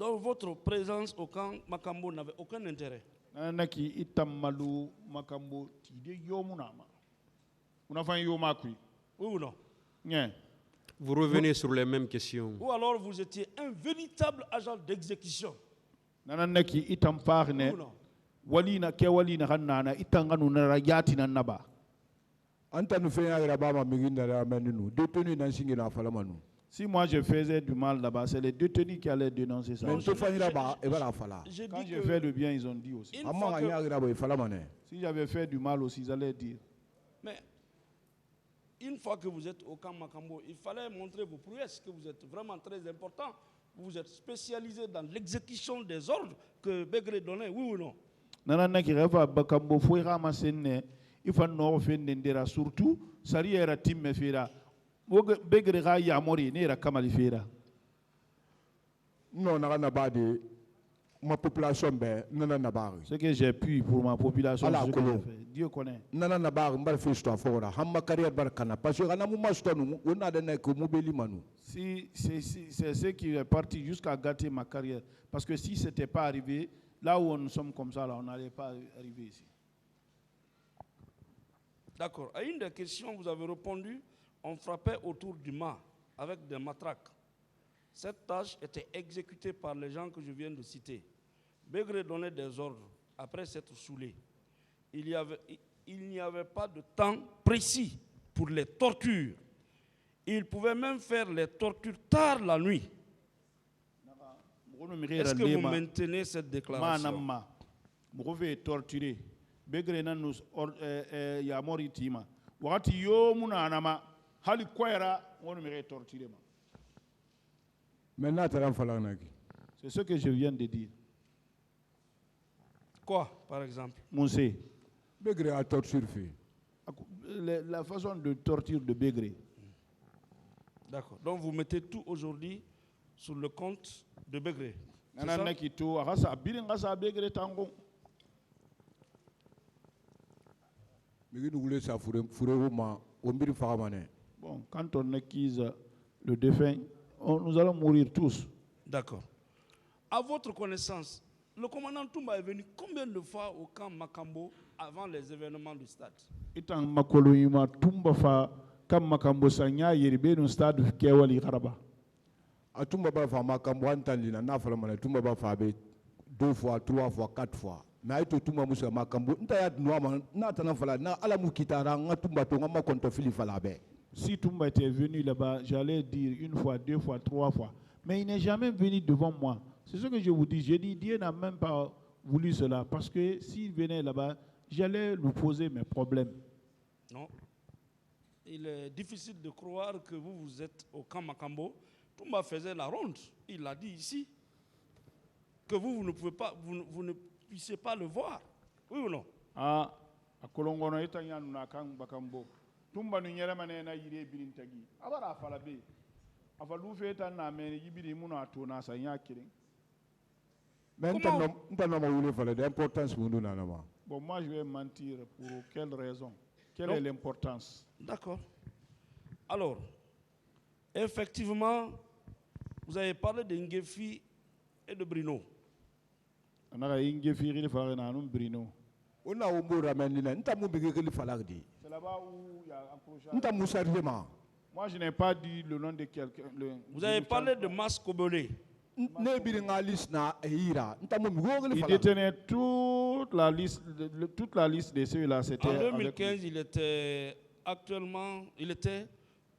Donc votre présence au camp Makambo n'avait aucun intérêt. Nanaki itamalu makambo tide yomunama. Unafanya yomakui. Oui ou non? Nye. Vous revenez sur les mêmes questions. Ou alors vous étiez un véritable agent d'exécution. Nanaki itamfarne. Oui ou non? Walina ke walina hanana itanganu na yati na naba. Anta nous fait un rabat miginda la menunu. Détenu dans singi na falamanu. Si moi je faisais du mal là-bas, c'est les détenus qui allaient dénoncer ça. Mais tout fait là-bas et voilà fala. Quand je fais le bien, ils ont dit aussi. Si j'avais fait du mal aussi, ils allaient dire. Mais une fois que vous êtes au camp Makambo, il fallait montrer vos prouesses, que vous êtes vraiment très important. Vous êtes spécialisé dans l'exécution des ordres que Begré donnait, oui ou non? Nana qui rêve Bakambo faut ramasser il faut nous faire n'endera surtout sari era tim fera Begré ga ya mori ne era kamali fera. Non na bade ma population be nana na bar. Ce que j'ai pu pour ma population, Dieu connaît. Nana na bar mbar fi sto fora hamma carrière barkana parce que na mu mastonu on a donné que mu beli manu. Si c'est ce qui est parti jusqu'à gâter ma carrière parce que si c'était pas arrivé là où nous sommes comme ça là on n'allait pas arriver ici. D'accord. À une des questions vous avez répondu, on frappait autour du mât avec des matraques. Cette tâche était exécutée par les gens que je viens de citer. Begré donnait des ordres après s'être saoulé. Il n'y avait pas de temps précis pour les tortures. Il pouvait même faire les tortures tard la nuit. Est-ce que vous maintenez cette déclaration? Je torturer. Begré nous ya moritima. Wakati yo muna anama hali kwera on me torturer. C'est ce que je viens de dire. Quoi, par exemple? Moussé. Begré a torturé. La façon de torture de Begré. D'accord. Donc vous mettez tout aujourd'hui sur le compte de Begré. Bon, quand on acquise le défunt, nous allons mourir tous. D'accord. À votre connaissance, le commandant Toumba est venu combien de fois au camp Makambo avant les événements du stade? Itan makoloyima Toumba fa kam Makambo sanya yeribe no stade kewali karaba. A Toumba ba fa Makambo antandina na fala mala Toumba ba fa be 2 fois, 3 fois, 4 fois. Mais aito Toumba musa Makambo ntaya noama na tana fala na ala mukitara nga Toumba to ngama konto fili fala be. Si Toumba était venu là-bas, j'allais dire 1 fois, 2 fois, 3 fois. Mais il n'est jamais venu devant moi. C'est ce que je vous dis. J'ai dit, Dieu n'a même pas voulu cela. Parce que s'il venait là-bas, j'allais lui poser mes problèmes. Non. Il est difficile de croire que vous êtes au camp Makambo. Toumba faisait la ronde. Il l'a dit ici. Que vous ne pouvez pas, vous ne puissiez pas le voir. Oui ou non? Ah, à Kolongono, il y a un camp Makambo. Toumba nous yere manena yire bilintagi. Abara falabe. Afalu feta na mene yibiri muna atona sa yakire. Maintenant, l'importance Bon, moi je vais mentir pour quelle raison? Quelle est l'importance? D'accord. Alors, effectivement, vous avez parlé de Ngefi et de Brino. On a Ngefi et de Brino. On a c'est là-bas où il y a accrochage. Moi, je n'ai pas dit le nom de quelqu'un. Vous avez parlé de Mas Kobole. Il détenait toute la liste de ceux-là. En 2015, il était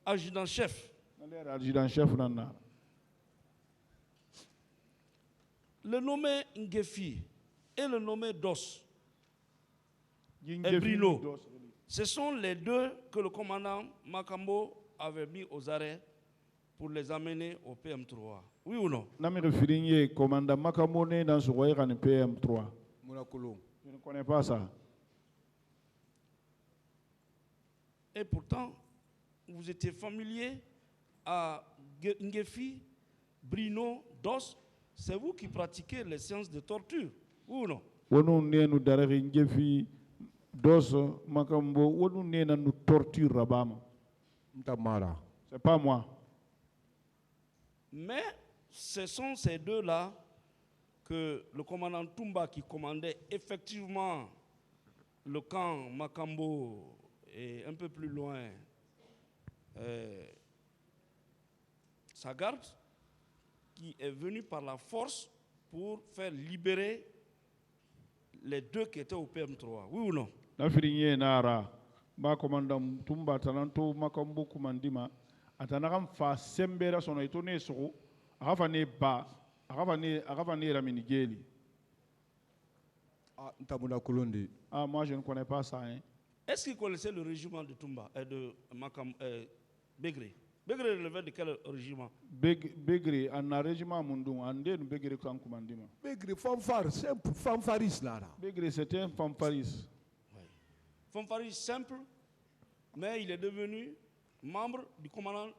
adjudant-chef. Adjudant-chef. Le nommé Ngefi et le nommé Dos et Brino, ce sont les deux que le commandant Makambo avait mis aux arrêts pour les amener au PM3. Oui ou non? Je me commandant Makambo dans ce royaume PM3. Je ne connais pas ça. Et pourtant, vous étiez familier à Ngefi, Brino, Dos. C'est vous qui pratiquez les séances de torture. Oui ou non? Dos Makambo, où nous torture Rabama. C'est pas moi. Mais ce sont ces deux-là que le commandant Toumba, qui commandait effectivement le camp Makambo et un peu plus loin sa garde, qui est venu par la force pour faire libérer les deux qui étaient au PM3. Oui ou non? Nafirinye nara ba commandant Tumba tananto makambo kumandima atanagam fa sembera sono itone soko akafane ba akafane raminigeli. Ah, moi je ne connais pas ça, hein. Est-ce qu'il connaissait le régiment de Toumba et de Begré? Begré relevait de quel régiment? Begré, en un régiment mundung, en deux Begré quand commandima. Begré, fanfare, simple, fanfaris là. Begré, c'était un fanfaris. Oui. Fanfaris simple, mais il est devenu membre du commandant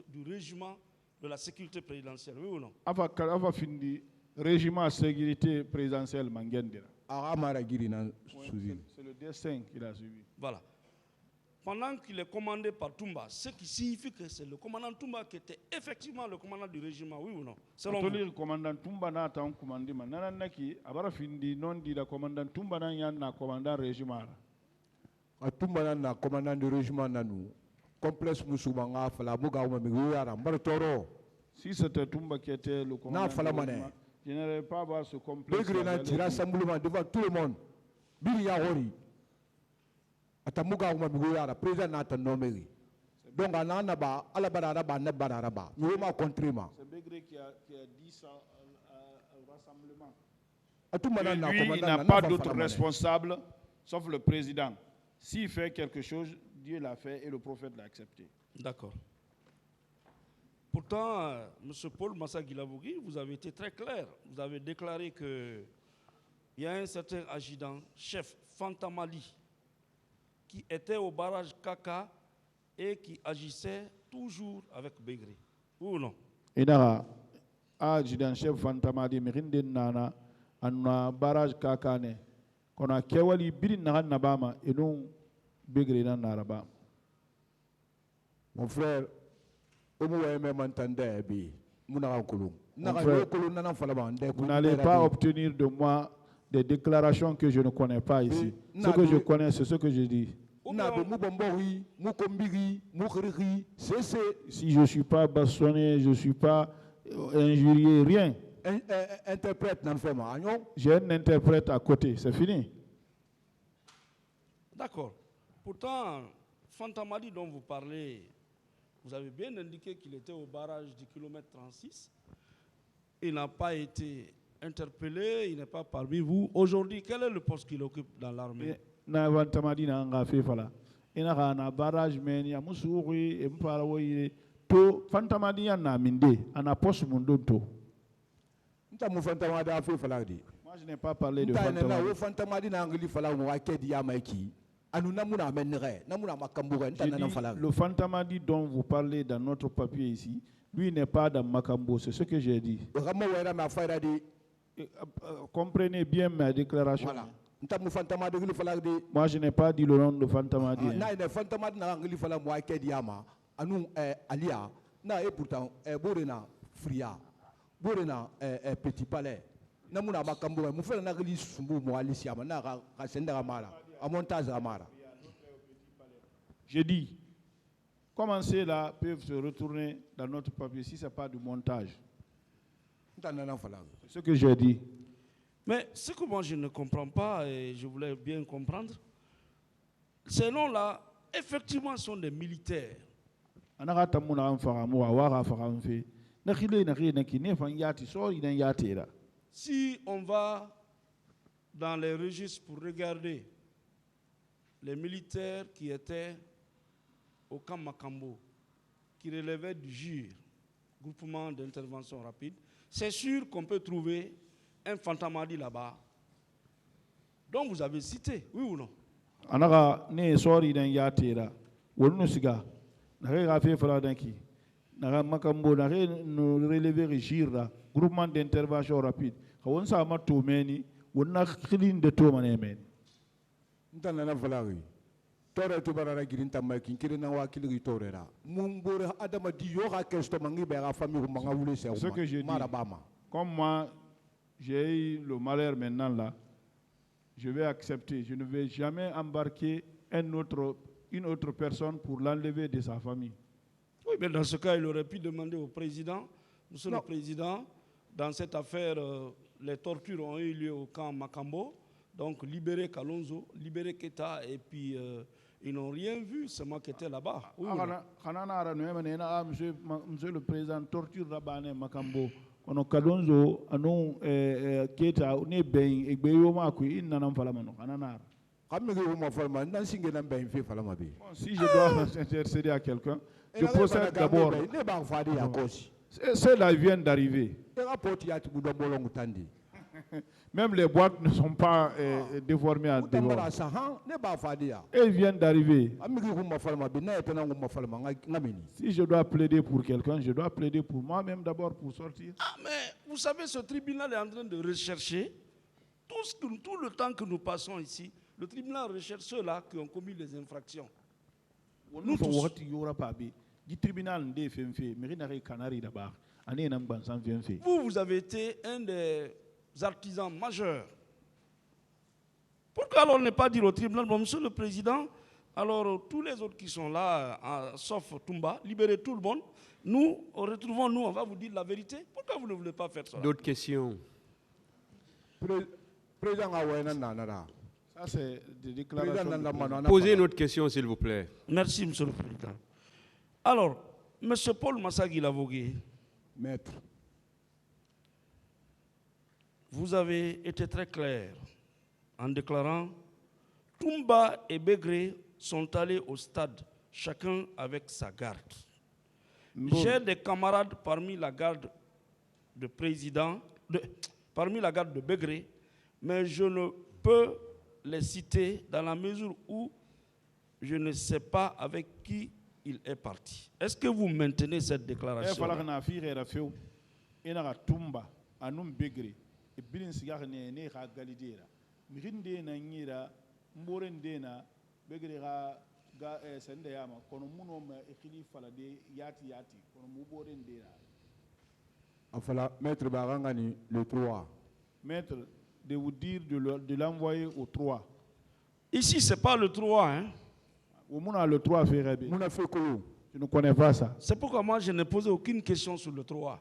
du régiment de la sécurité présidentielle, oui ou non? Ava findi régiment sécurité présidentielle mangendera. C'est le destin qu'il a suivi. Voilà. Pendant qu'il est commandé par Toumba, ce qui signifie que c'est le commandant Toumba qui était effectivement le commandant du régiment, oui ou non? Selon vous. Le commandant Toumba n'a pas commandé, mais nanaki abara findi non dit le commandant Toumba n'a pas commandant régiment. Toumba n'a commandant du régiment nanou. Complexe Mousoubanga fala muga mamigoyara mbartoro. Si c'était Toumba qui était le commandant, je n'aurais pas avoir ce complexe. Begré n'a tiré rassemblement devant tout le monde. Bilia Hori. Atamuga mamigoyara président n'a pas nommé. Donc à Nanaba, à la Baraba, Nebaraba, nous sommes contre moi. C'est Begré qui a dit ça au rassemblement. Lui, il n'a pas d'autre responsable sauf le président. S'il fait quelque chose, Dieu l'a fait et le prophète l'a accepté. D'accord. Pourtant, M. Paul Massa-Guilavogui, vous avez été très clair. Vous avez déclaré qu'il y a un certain adjudant, chef Fantamali, qui était au barrage Kaka et qui agissait toujours avec Begré. Oui ou non? Il y a un adjudant chef Fantamali, Mirinde Nana, un barrage Kaka, qu'on a Kewali Birin Nabama et non Begré Naraba. Mon frère, vous n'allez pas obtenir de moi des déclarations que je ne connais pas ici. Ce que je connais, c'est ce que je dis. Si je ne suis pas bastonné, je ne suis pas injurié, rien. J'ai un interprète à côté, c'est fini. D'accord. Pourtant, Fantamadi dont vous parlez, vous avez bien indiqué qu'il était au barrage du kilomètre 36. Il n'a pas été interpellé, il n'est pas parmi vous. Aujourd'hui, quel est le poste qu'il occupe dans l'armée? Fantamadi n'a pas fait ça. Il n'a pas un barrage, mais il y a un to Fantamadi n'a pas minde, un poste mundo to. Moi, je n'ai pas parlé de Fantamadi. Le Fantamadi dont vous parlez dans notre papier ici, lui n'est pas dans Makambo, c'est ce que j'ai dit. Comprenez bien ma déclaration. Voilà. Moi, je n'ai pas dit le nom de Fantamadi. Petit palais. J'ai dit, comment ceux-là peuvent se retourner dans notre papier si ce n'est pas du montage? C'est ce que j'ai dit. Mais ce que moi je ne comprends pas, et je voulais bien comprendre, ces noms-là, effectivement, sont des militaires. Si on va dans les registres pour regarder les militaires qui étaient au camp Makambo, qui relevaient du GIR, groupement d'intervention rapide, c'est sûr qu'on peut trouver un Fantamadi là-bas, dont vous avez cité, oui ou non? Makambo n'a relevé GIR, groupement d'intervention rapide. On s'est amatoué, on a créé de tout manémen. Tore tu barara girinta makin kirina wa kiligi torera mumbore adama di yoga kesto mangi be ga famille manga wule se ce que je dis, comme moi j'ai eu le malheur maintenant là, je vais accepter. Je ne vais jamais embarquer une autre personne pour l'enlever de sa famille. Oui, mais dans ce cas, il aurait pu demander au président, Monsieur Non. le Président, dans cette affaire, les tortures ont eu lieu au camp Makambo, donc libérer Kalonzo, libérer Keta, et puis ils n'ont rien vu, seulement qui était là-bas. Oui ou non? Monsieur le Président, torture Rabane Makambo. Kono Kalonzo anu Keta ne ben egbeyo maku innanam falamano kananara. Si je dois intercéder à quelqu'un, je procède d'abord. Ceux-là viennent d'arriver. Même les boîtes ne sont pas déformées en dehors. Ils viennent d'arriver. Si je dois plaider pour quelqu'un, je dois plaider pour moi-même d'abord pour sortir. Ah, mais vous savez, ce tribunal est en train de rechercher tout le temps que nous passons ici. Le tribunal recherche ceux-là qui ont commis les infractions. Nous tous. Vous avez été un des artisans majeurs. Pourquoi alors ne pas dire au tribunal, bon, Monsieur le Président, alors tous les autres qui sont là, sauf Toumba, libérez tout le monde, nous, retrouvons-nous, on va vous dire la vérité. Pourquoi vous ne voulez pas faire ça? D'autres questions? Ça, c'est des déclarations. Posez une autre question, s'il vous plaît. Merci, Monsieur le Président. Alors, Monsieur Paul Massagui Lavogué, Maître. vous avez été très clair en déclarant Toumba et Begré sont allés au stade, chacun avec sa garde. J'ai des camarades parmi la garde de président, parmi la garde de Begré, mais je ne peux les citer dans la mesure où je ne sais pas avec qui il est parti. Est-ce que vous maintenez cette déclaration? Maître Barangani, le 3. Maître, de vous dire de l'envoyer au 3. Ici, ce n'est pas le 3. Hein? Au moins, le 3 fait. Je ne connais pas ça. C'est pourquoi moi, je n'ai posé aucune question sur le 3.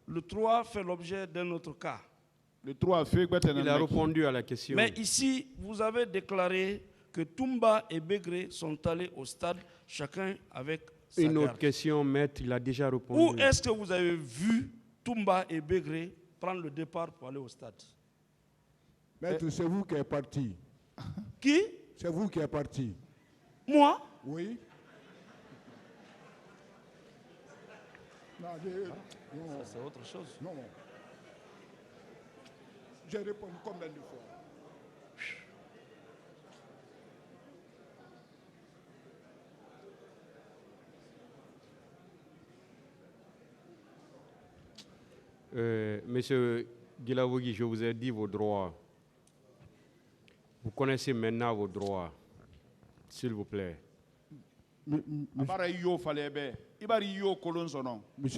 Le 3 fait l'objet d'un autre cas. Le 3 fait. Il a répondu à la question. Mais ici, vous avez déclaré que Toumba et Begré sont allés au stade, chacun avec sa Une autre garde. question, maître, il a déjà répondu. Où est-ce que vous avez vu Toumba et Begré prendre le départ pour aller au stade? Maître, c'est vous qui êtes parti. Qui? C'est vous qui êtes parti. Moi? Oui. Non, Ça, c'est autre chose. non. J'ai répondu combien de fois? Monsieur Guilavogui, je vous ai dit vos droits. Vous connaissez maintenant vos droits. S'il vous plaît. Monsieur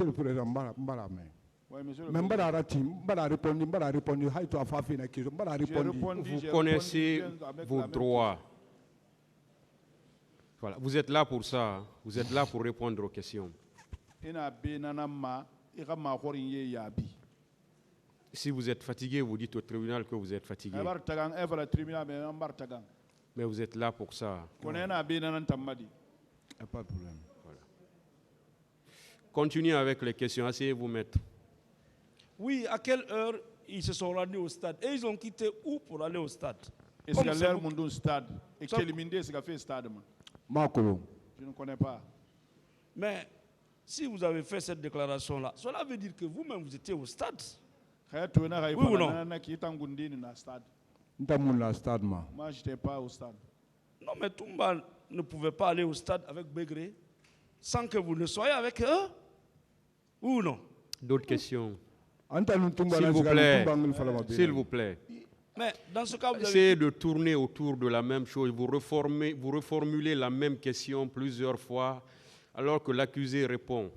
le Président, Ouais, monsieur le mais Vous connaissez vos droits. Voilà. Vous êtes là pour ça. Vous êtes là pour répondre aux questions. Si vous êtes fatigué, vous dites au tribunal que vous êtes fatigué. Mais vous êtes là pour ça. Il n'y a pas de problème. Voilà. Continuez avec les questions. Asseyez-vous, maître. Oui, à quelle heure ils se sont rendus au stade? Et ils ont quitté où pour aller au stade? Est-ce Comme que c'est l'air vous- mon stade et Ça- quel mindé ce qu'a fait stade? Makolo. Je ne connais pas. Mais si vous avez fait cette déclaration-là, cela veut dire que vous-même vous étiez au stade. Oui ou non? Ntamoun stade ma. Moi, je n'étais pas au stade. Non, mais Toumba ne pouvait pas aller au stade avec Begré sans que vous ne soyez avec eux. Ou non? D'autres questions? S'il vous plaît. S'il vous plaît. Mais dans ce cas, vous avez... Essayez de tourner autour de la même chose. Vous reformulez la même question plusieurs fois alors que l'accusé répond.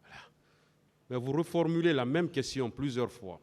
Voilà. Mais vous reformulez la même question plusieurs fois.